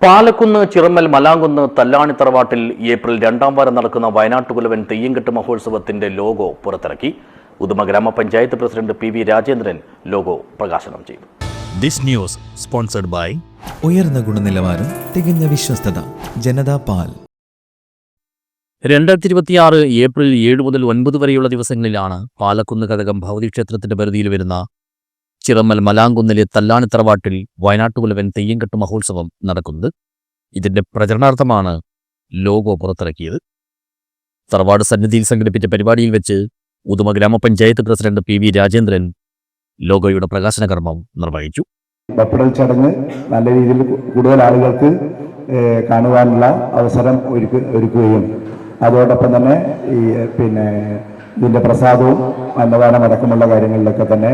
പാലക്കുന്ന് ചിറമ്മൽ മലാങ്കുന്ന് തല്ലാണി തറവാട്ടിൽ ഏപ്രിൽ 2-ാം വാരം നടക്കുന്ന വയനാട്ടുകുലവൻ തെയ്യംകെട്ട് മഹോത്സവത്തിന്റെ ലോഗോ പുറത്തിറക്കി. ഉദുമ ഗ്രാമപഞ്ചായത്ത് president P V Rajendran logo പ്രകാശനം ചെയ്തു. ദിസ് ന്യൂസ് സ്പോൺസർഡ് ബൈ ഉയർന്ന ഗുണനിലവാരം, തികഞ്ഞ വിശ്വസ്തത, ജനതാ പാൽ. 2026 ഏപ്രിൽ 7 മുതൽ 9 വരെയുള്ള ദിവസങ്ങളിലാണ് പാലക്കുന്ന് കഴകം ഭൗതിക്ഷേത്രത്തിന്റെ പരിധിയിൽ വരുന്ന ചിറമ്മൽ മലാങ്കുന്നിലെ തല്ലാണി തറവാട്ടിൽ വയനാട്ടുകുലവൻ തെയ്യംകെട്ട് മഹോത്സവം നടക്കുന്നത്. ഇതിന്റെ പ്രചരണാർത്ഥമാണ് ലോഗോ പുറത്തിറക്കിയത്. തറവാട് സന്നിധിയിൽ സംഘടിപ്പിച്ച പരിപാടിയിൽ വെച്ച് ഉദുമ ഗ്രാമപഞ്ചായത്ത് പ്രസിഡന്റ് പി വി രാജേന്ദ്രൻ ലോഗോയുടെ പ്രകാശന കർമ്മം നിർവഹിച്ചു. വെപ്പിടൽ ചടങ്ങ് നല്ല രീതിയിൽ കൂടുതൽ ആളുകൾക്ക് കാണുവാനുള്ള അവസരം ഒരുക്കുകയും അതോടൊപ്പം തന്നെ ഇതിൻ്റെ പ്രസാദവും അന്നദാനം അടക്കമുള്ള കാര്യങ്ങളിലൊക്കെ തന്നെ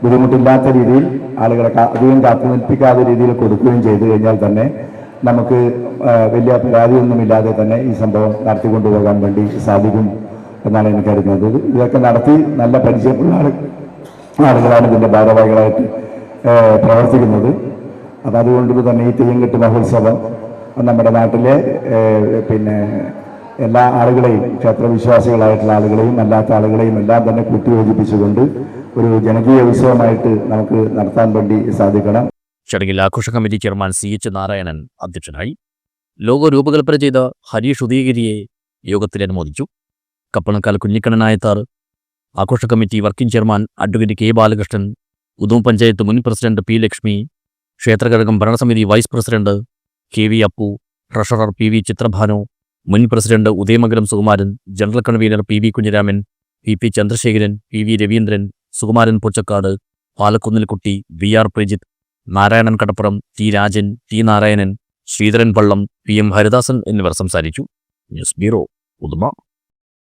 ബുദ്ധിമുട്ടില്ലാത്ത രീതിയിൽ ആളുകളെ അധികം കാത്തുനിൽപ്പിക്കാത്ത രീതിയിൽ കൊടുക്കുകയും ചെയ്തു കഴിഞ്ഞാൽ തന്നെ നമുക്ക് വലിയ പരാതിയൊന്നുമില്ലാതെ തന്നെ ഈ സംഭവം നടത്തിക്കൊണ്ടുപോകാൻ വേണ്ടി സാധിക്കും എന്നാണ് എനിക്ക് കരുതുന്നത്. ഇതൊക്കെ നടത്തി നല്ല പരിചയമുള്ള ആളുകളാണ് ഇതിൻ്റെ ഭാരവാഹികളായിട്ട് പ്രവർത്തിക്കുന്നത്. അപ്പം അതുകൊണ്ട് തന്നെ ഈ തെയ്യംകെട്ട് മഹോത്സവം നമ്മുടെ നാട്ടിലെ എല്ലാ ആളുകളെയും, ക്ഷേത്രവിശ്വാസികളായിട്ടുള്ള ആളുകളെയും അല്ലാത്ത ആളുകളെയും എല്ലാം തന്നെ കൂട്ടിയോജിപ്പിച്ചുകൊണ്ട് ഒരു ജനകീയ ഉത്സവമായിട്ട് നമുക്ക് നടത്താൻ വേണ്ടി സാധിക്കണം. ചടങ്ങിൽ ആഘോഷ കമ്മിറ്റി ചെയർമാൻ CH നാരായണൻ അധ്യക്ഷനായി. ലോഗോ രൂപകൽപ്പന ചെയ്ത ഹരീഷ് ഉദയഗിരിയെ യോഗത്തിൽ അനുമോദിച്ചു. കപ്പണക്കാൽ കുഞ്ഞിക്കണ്ണൻ നായത്താർ, ആഘോഷ committee working chairman advocate K Balakrishnan, Uduma panchayat മുൻ പ്രസിഡന്റ് P ലക്ഷ്മി, ക്ഷേത്രകഴകം ഭരണസമിതി vice president KV Appu, treasurer PV Chithrabhanu, മുൻ president Udayamangalam Sukumaran, general convener PV Kunhiraman, PP Chandrasekharan, PV Raveendran, Sukumaran Pochakkad, Palakkunnilkutty, VR Prajith, Narayanan Kadappuram, T Rajan, T Narayanan, Sreedharan Pallam, PM Haridasan എന്നിവർ സംസാരിച്ചു. News bureau, Uduma.